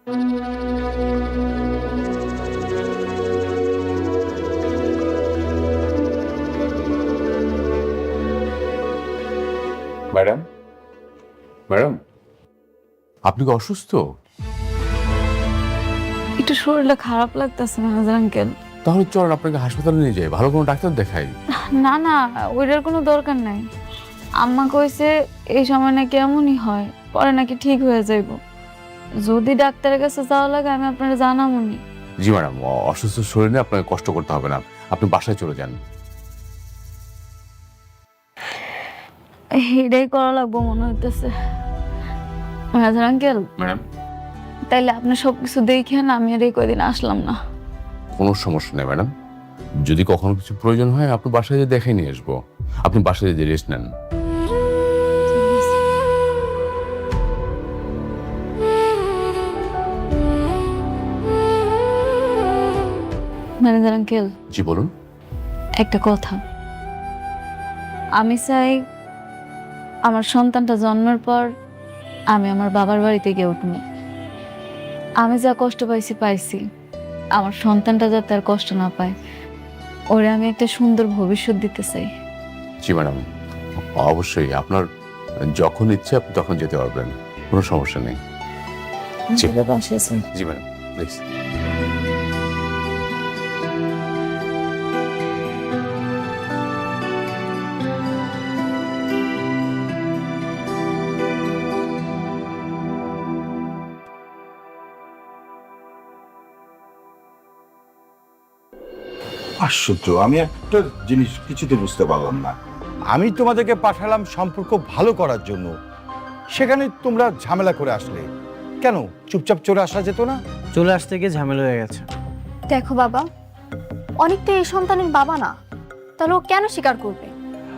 Madam, madam, আপনি কি অসুস্থ? একটু শরীরটা খারাপ লাগতেছে মেহেজার আঙ্কেল। তাহলে চলেন আপনাকে হাসপাতালে নিয়ে যাই, ভালো কোনো ডাক্তার দেখাই। না না, ওইটার কোনো দরকার নাই। আম্মা কইছে এই সময় নাকি এমনই হয়, পরে নাকি ঠিক হয়ে যাইব। যদি ডাক্তারের কাছে যাওয়া লাগে আমি আপনারা জানাবনি। জি ম্যাডাম, অসুস্থ শরীরে আপনাকে কষ্ট করতে হবে না, আপনি বাসায় চলে যান। এটাই করা লাগবো মনে হইতেছে। মেহেজার আঙ্কেল, ম্যাডাম, তাইলে আপনি সবকিছু দেখেন, আমি আর এই কয়দিন আসলাম না। কোনো সমস্যা নেই ম্যাডাম, যদি কখনো কিছু প্রয়োজন হয় আপনি বাসায় যেয়ে দেখে নিয়ে আসবো। আপনি বাসায় যেয়ে রেস্ট নেন। ম্যানেজার আঙ্কেল, জি বলুন। একটা কথা, আমি চাই আমার সন্তানটা জন্মের পর আমি আমার বাবার বাড়িতে গিয়ে উঠব। আমি যা কষ্ট পাইছি পাইছি, আমার সন্তানটা যাতে আর কষ্ট না পায়, ওরে আমি একটা সুন্দর ভবিষ্যৎ দিতে চাই। জি ম্যাডাম, অবশ্যই আপনার যখন ইচ্ছে আপনি তখন যেতে পারবেন, কোনো সমস্যা নেই। জি জি ম্যাডাম, প্লিজ। আশ্চর্য, আমি একটা জিনিস কিছুতে বুঝতে পারলাম না। আমি তোমাদেরকে পাঠালাম সম্পর্ক ভালো করার জন্য, সেখানে তোমরা ঝামেলা করে আসলে কেন? চুপচাপ চলে আসা যেত না? চলে আসতে গিয়ে ঝামেলা হয়ে গেছে। দেখো বাবা, অনেক তো এই সন্তানের বাবা না, তাহলে ও কেন স্বীকার করবে?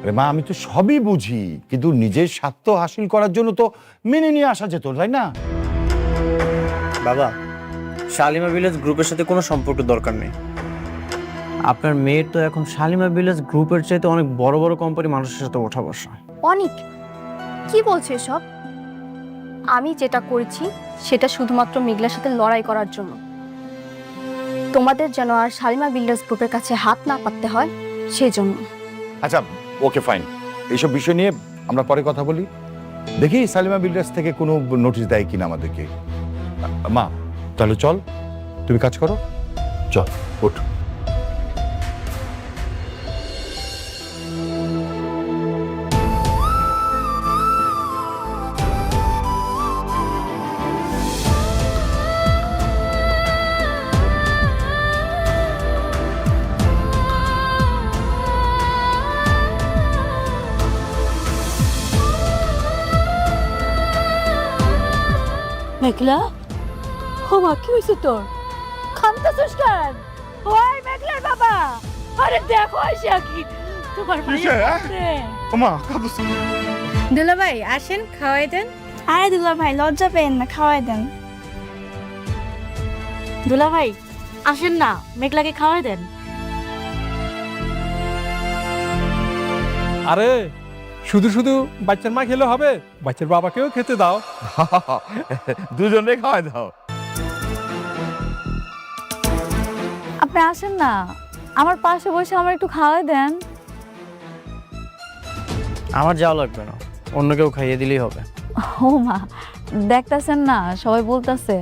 আরে মা, আমি তো সবই বুঝি, কিন্তু নিজের স্বার্থ হাসিল করার জন্য তো মেনে নিয়ে আসা যেত, তাই না? বাবা, শালিমা ভিলেজ গ্রুপের সাথে কোনো সম্পর্ক দরকার নেই। আপনার মেয়ের তো এখন শালিমা ভিলেজ গ্রুপের চাইতে অনেক বড় বড় কোম্পানি মানুষের সাথে ওঠা বসা। অনেক কি বলছে সব? আমি যেটা করেছি সেটা শুধুমাত্র মেঘলার সাথে লড়াই করার জন্য। তোমাদের যেন আর শালিমা বিল্ডার্স গ্রুপের কাছে হাত না পাততে হয় সেই জন্য। আচ্ছা, ওকে ফাইন, এইসব বিষয় নিয়ে আমরা পরে কথা বলি। দেখি সালিমা বিল্ডার্স থেকে কোনো নোটিশ দেয় কিনা আমাদেরকে। মা, তাহলে চল, তুমি কাজ করো, চল ওঠ। মেঘলা, ও মা, কি হয়েছে তোর? কাঁদতেছিস কেন? ওই মেঘলার বাবা, আরে দেখো আইসা কি তোমার দুলা ভাই আসেন, খাওয়াই দেন। আরে দুলা ভাই, লজ্জা পেন না, খাওয়াই দেন। দুলা ভাই আসেন না, মেঘলাকে খাওয়াই দেন। আরে শুধু শুধু বাচ্চার মা খেলে হবে, বাচ্চার বাবাকেও খেতে দাও। দুজনে খাওয়াই দাও। আপনি আসেন না, আমার পাশে বসে আমার একটু খাওয়াই দেন। আমার যাওয়া লাগবে না, অন্য কেউ খাইয়ে দিলেই হবে। ও মা, দেখতেছেন না সবাই বলতেছে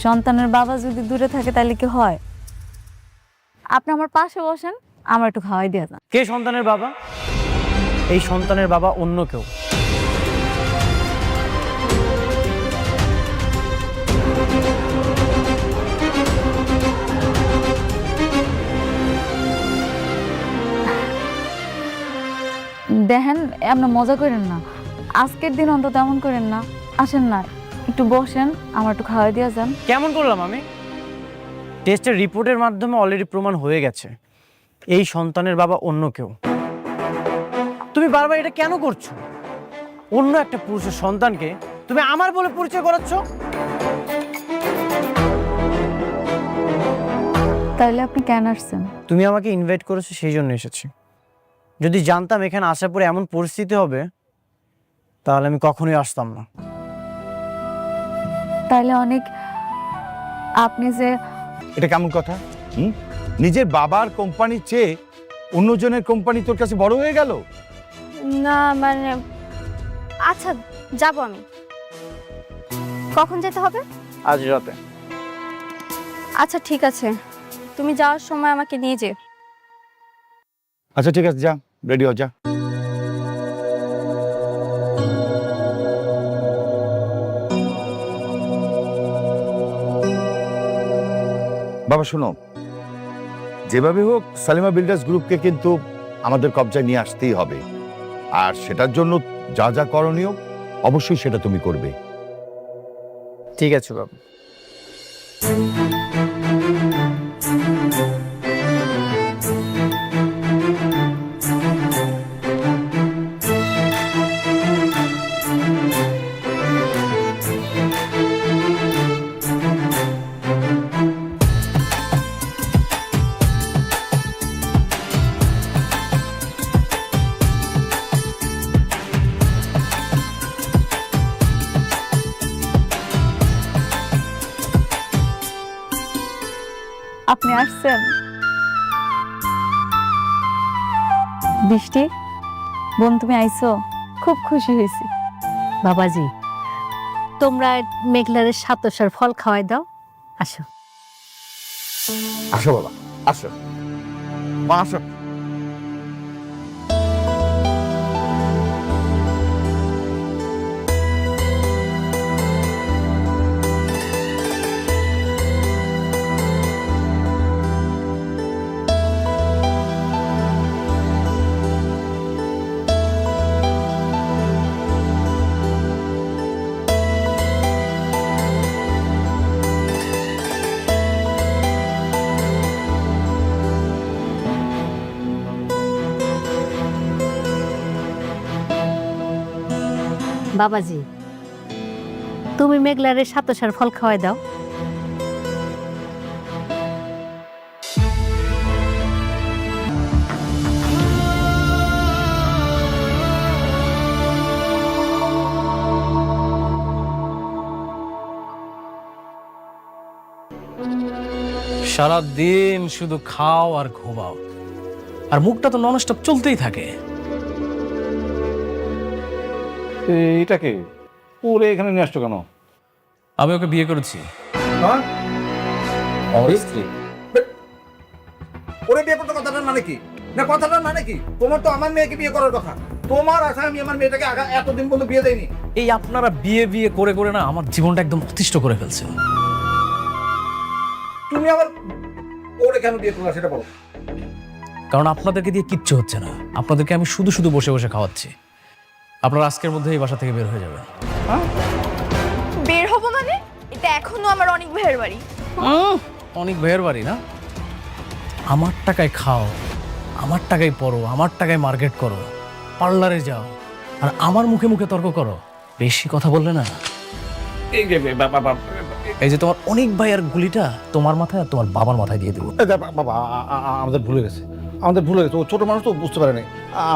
সন্তানের বাবা যদি দূরে থাকে তাহলে কি হয়? আপনি আমার পাশে বসেন, আমার একটু খাওয়াই দিয়ে যান। কে সন্তানের বাবা? এই সন্তানের বাবা অন্য কেউ। দেখেন, এমন মজা করেন না, আজকের দিন অন্তত এমন করেন না। আসেন না, একটু বসেন, আমার একটু খাওয়াই দিয়ে যান। কেমন করলাম আমি? টেস্টের রিপোর্টের মাধ্যমে অলরেডি প্রমাণ হয়ে গেছে এই সন্তানের বাবা অন্য কেউ। তুমি বারবার এটা কেন করছো? অন্য একটা পুরুষের সন্তানকে তুমি আমার বলে পরিচয় করাচ্ছ। তাইলে আপনি কেন আসছেন? তুমি আমাকে ইনভাইট করেছো, সেই জন্য এসেছি। যদি জানতাম এখানে আসার পরে এমন পরিস্থিতি হবে তাহলে আমি কখনোই আসতাম না। তাইলে অনেক আপনি যে এটা কেমন কথা? নিজের বাবার কোম্পানির চেয়ে অন্যজনের কোম্পানি তোর কাছে বড় হয়ে গেল? না মানে, আচ্ছা যাব আমি। কখন যেতে হবে? আজ রাতে। আচ্ছা ঠিক আছে, তুমি যাওয়ার সময় আমাকে নিয়ে যে। আচ্ছা ঠিক আছে, যা, রেডি হ, যা। বাবা শোনো, যেভাবে হোক সালিমা বিল্ডার্স গ্রুপকে কিন্তু আমাদের কবজায় নিয়ে আসতেই হবে, আর সেটার জন্য যা যা করণীয় অবশ্যই সেটা তুমি করবে। ঠিক আছে বাবা। আপনি আসছেন? বৃষ্টি বোন, তুমি আইছো, খুব খুশি হয়েছি। বাবাজি, তোমরা মেঘলারের সাতসার ফল খাওয়াই দাও। আসো। আসো বাবা, আসো মা, আসো। বাবাজি, তুমি মেঘলারের সাতসার ফল খাওয়াই দাও। সারা দিন শুধু খাও আর ঘুমাও, আর মুখটা তো ননস্টপ চলতেই থাকে। এটাকে ওরে এখানে নিয়ে আসছো কেন? আমি ওকে বিয়ে করেছি। আমার স্ত্রী। ওরে বিয়ে করতে কথাটার মানে কি? না কথাটার মানে কি? তোমার তো আমার মেয়েকে বিয়ে করার কথা। তোমার আশা আমি আমার মেয়েটাকে এতদিন পর্যন্ত বিয়ে দেয়নি। এই আপনারা বিয়ে বিয়ে করে করে না আমার জীবনটা একদম অতিষ্ঠ করে ফেলছে। তুমি আবার ওরে কেন বিয়ে করলা সেটা বলো। কারণ আপনাদেরকে দিয়ে কিচ্ছু হচ্ছে না, আপনাদেরকে আমি শুধু শুধু বসে বসে খাওয়াচ্ছি। আপনারা আজকের মধ্যে এই বাসা থেকে বের হয়ে যাবেন। বের হবো মানে? এটা এখনো আমার অনেক ভাইয়ের বাড়ি। অনেক ভাইয়ের বাড়ি না? আমার টাকায় খাও, আমার টাকায় পড়ো, আমার টাকায় মার্কেট করো, পার্লারে যাও, আর আমার মুখে মুখে তর্ক করো। বেশি কথা বললে না, এই যে তোমার অনেক ভাইয়ের গুলিটা তোমার মাথায় আর তোমার বাবার মাথায় দিয়ে দেবো। বাবা আমাদের ভুলে গেছে, আমাদের ভুলে গেছে। ও ছোট মানুষ তো বুঝতে পারে না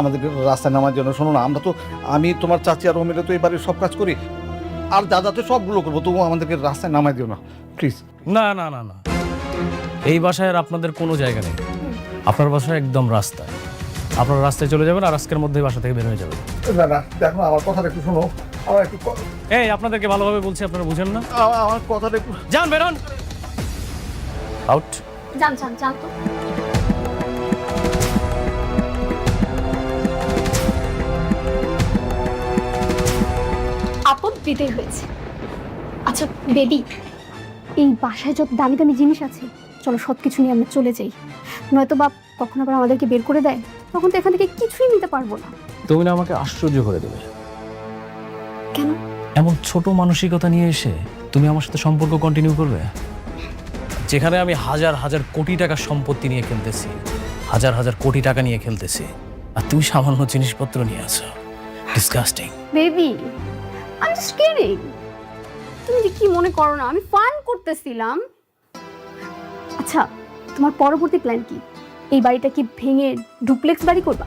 আমাদেরকে রাস্তায় নামার জন্য। শোনো না, আমরা তো, আমি তোমার চাচি আর ও মিলে তো এই বাড়ির সব কাজ করি, আর যা যাতে সবগুলো করবো, তবু আমাদেরকে রাস্তায় নামাই দিও না প্লিজ। না না না না, এই বাসায় আর আপনাদের কোনো জায়গা নেই। আপনার বাসায় একদম রাস্তায়। আপনারা রাস্তায় চলে যাবেন আর আজকের মধ্যেই বাসা থেকে বের হয়ে যাবেন। না না, দেখো আমার কথাটা একটু শোনো, আমার একটু এই আপনাদেরকে ভালোভাবে বলছি, আপনারা বুঝেন না? আমার কথাটা একটু। যান, বেরোন, আউট। যান যান যান তো। আপদ বিদায় হয়েছে। আচ্ছা বেবি, এই বাসায় যত দামি দামি জিনিস আছে, চলো সব কিছু নিয়ে আমরা চলে যাই, নয়তো বাপ কখন আবার আমাদেরকে বের করে দেয়, তখন তো এখান থেকে কিছুই নিতে পারবো না। তুমি না আমাকে আশ্চর্য করে দেবে। কেন? এমন ছোট মানসিকতা নিয়ে এসে তুমি আমার সাথে সম্পর্ক কন্টিনিউ করবে, যেখানে আমি হাজার হাজার কোটি টাকার সম্পত্তি নিয়ে খেলতেছি, হাজার হাজার কোটি টাকা নিয়ে খেলতেছি, আর তুমি সামান্য জিনিসপত্র নিয়ে আছো। Disgusting. Baby, I am just kidding. তুমি যে কি মনে করো না, আমি ফান করতেছিলাম। আচ্ছা, তোমার পরবর্তী প্ল্যান কি? এই বাড়িটা কি ভেঙে ডুপ্লেক্স বাড়ি করবা?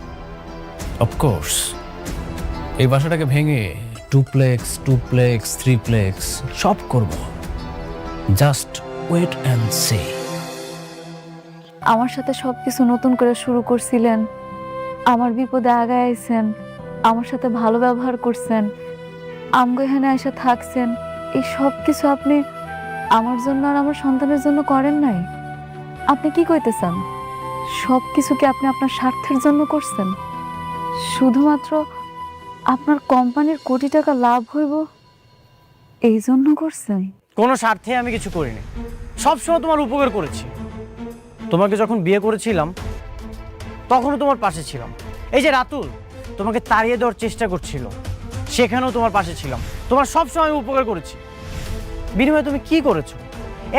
অফকোর্স, এই বাসাটাকে ভেঙে ডুপ্লেক্স, টুপ্লেক্স, থ্রিপ্লেক্স সব করব। Just wait and see. আমার সাথে সবকিছু নতুন করে শুরু করছিলেন, আমার বিপদে আগায় আইছেন, আমার সাথে ভালো ব্যবহার করছেন, আমগো এখানে এসে থাকছেন, এই সব কিছু আপনি আমার জন্য আর আমার সন্তানের জন্য করেন নাই। আপনি কি কইতেছেন? সব কিছু কি আপনি আপনার স্বার্থের জন্য করছেন? শুধুমাত্র আপনার কোম্পানির কোটি টাকা লাভ হইব এই জন্য করছেন? কোনো স্বার্থে আমি কিছু করিনি, সবসময় তোমার উপকার করেছি। তোমাকে যখন বিয়ে করেছিলাম তখনও তোমার পাশে ছিলাম। এই যে রাতুল তোমাকে তাড়িয়ে দেওয়ার চেষ্টা করছিল, সেখানেও তোমার পাশে ছিলাম। তোমার সবসময় আমি উপকার করেছি। বিনিময়ে তুমি কি করেছো?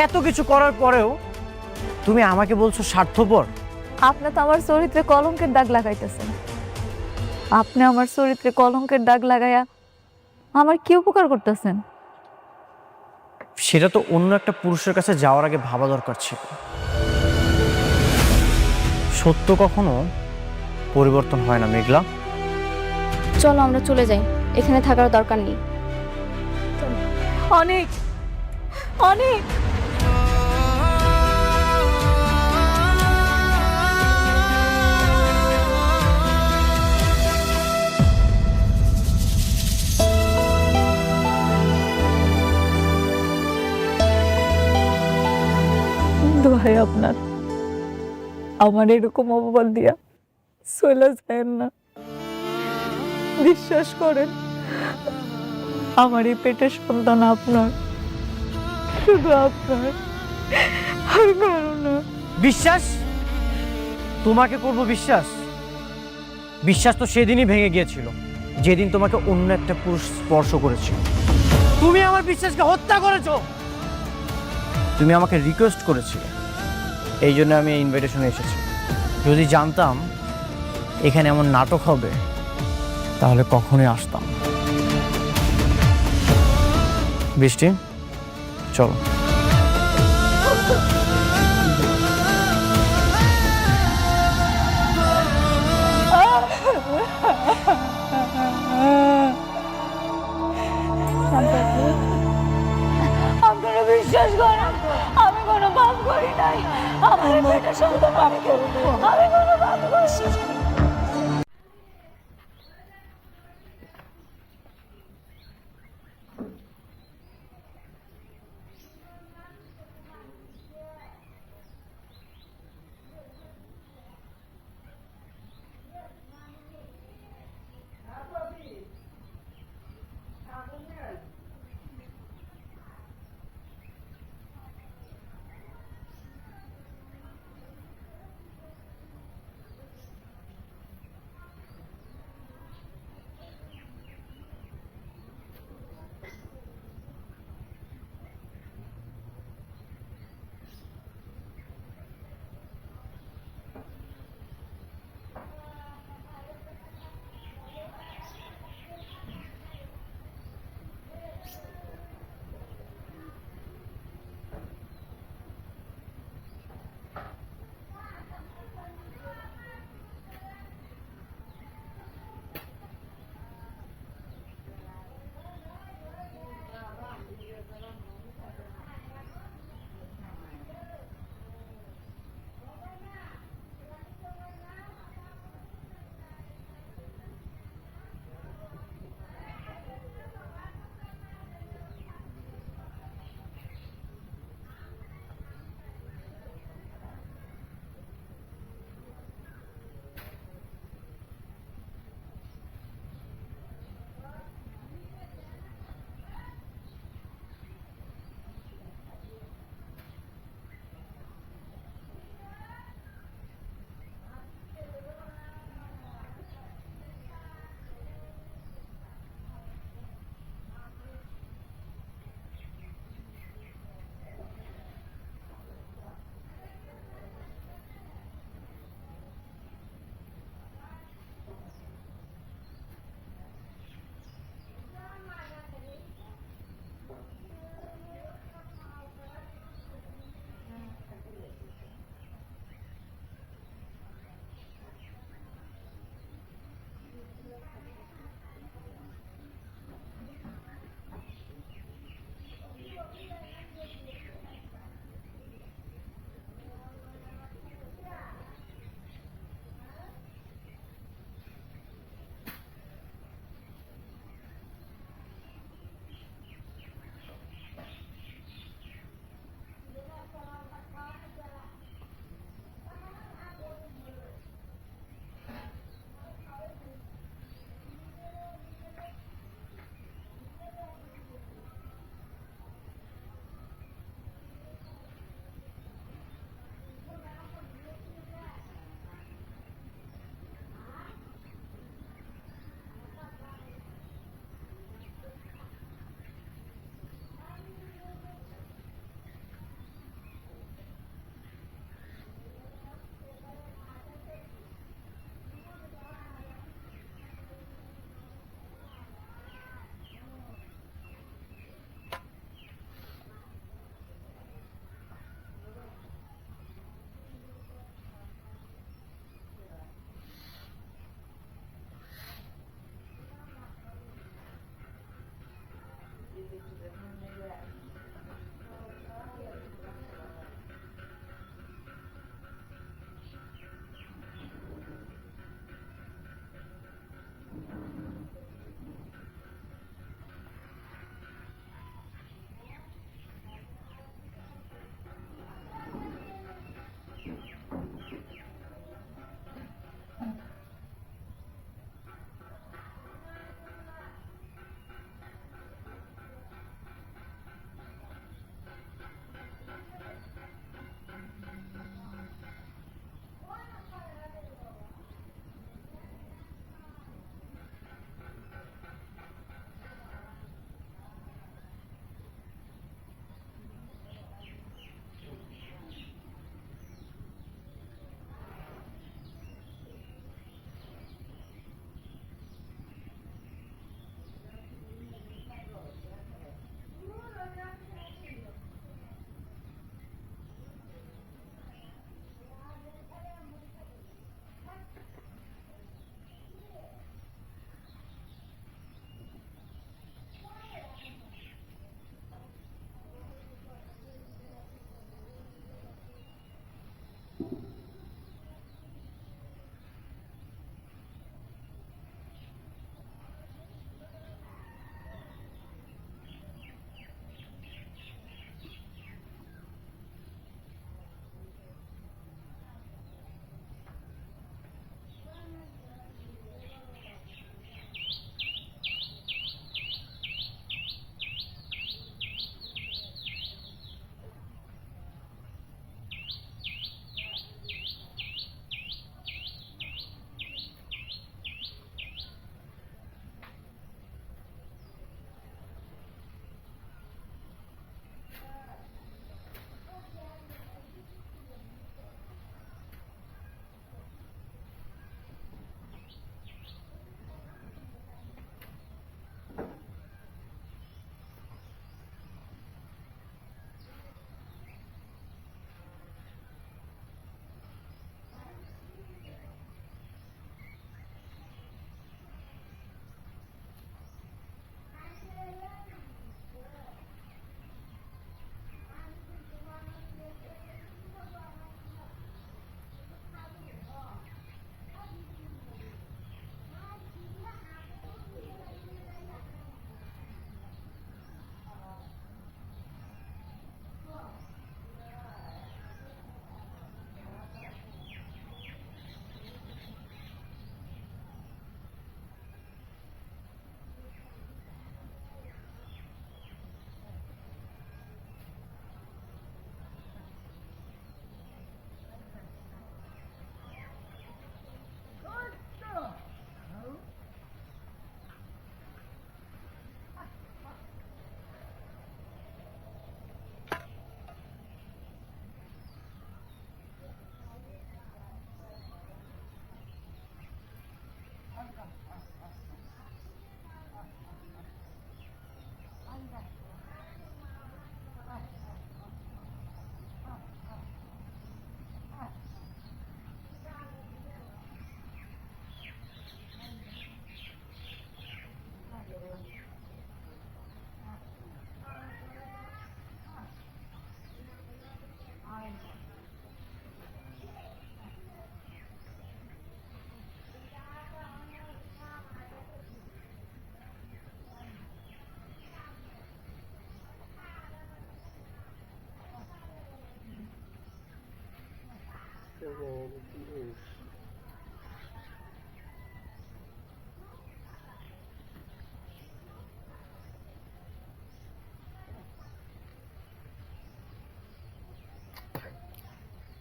এত কিছু করার পরেও তুমি আমাকে বলছো স্বার্থপর। আপনি তো আমার চরিত্রে কলঙ্কের দাগ লাগাইতেছেন। আপনি আমার চরিত্রে কলঙ্কের দাগ লাগাইয়া আমার কি উপকার করতেছেন? সেটা তো অন্য একটা পুরুষের কাছে যাওয়ার আগে ভাবা দরকার ছিল। সত্য কখনো পরিবর্তন হয় না মেঘলা। চলো আমরা চলে যাই, এখানে থাকার দরকার নেই। অনেক অনেক দোহাই আপনার, আমার এরকম অপবাদ দিয়া চলে যায় না। বিশ্বাস করেন, আমার এই পেটের সন্তান আপনার, শুধু আপনার, আর কারো না। বিশ্বাস? তোমাকে করব বিশ্বাস? বিশ্বাস তো সেদিনই ভেঙে গিয়েছিল যেদিন তোমাকে অন্য একটা পুরুষ স্পর্শ করেছিল। তুমি আমার বিশ্বাসকে হত্যা করেছো। তুমি আমাকে রিকোয়েস্ট করেছিলে, এই জন্য আমি এই ইনভাইটেশনে এসেছি। যদি জানতাম এখানে এমন নাটক হবে তাহলে কখনোই আসতাম না। বৃষ্টি, চলো। আপনারা বিশ্বাস করেন, আমি কোনো পাপ করি নাই। আমার এই পেটের সন্তান আমি কোনো পাপ করি নাই।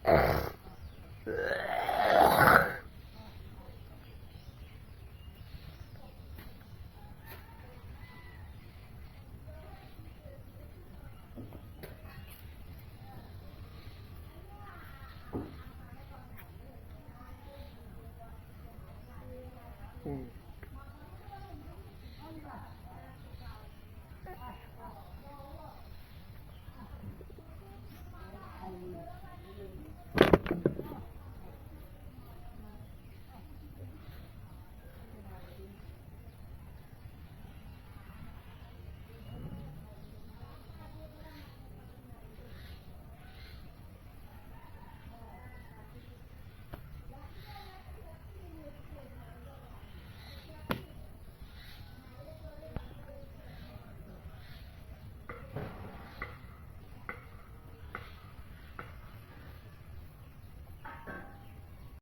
আহ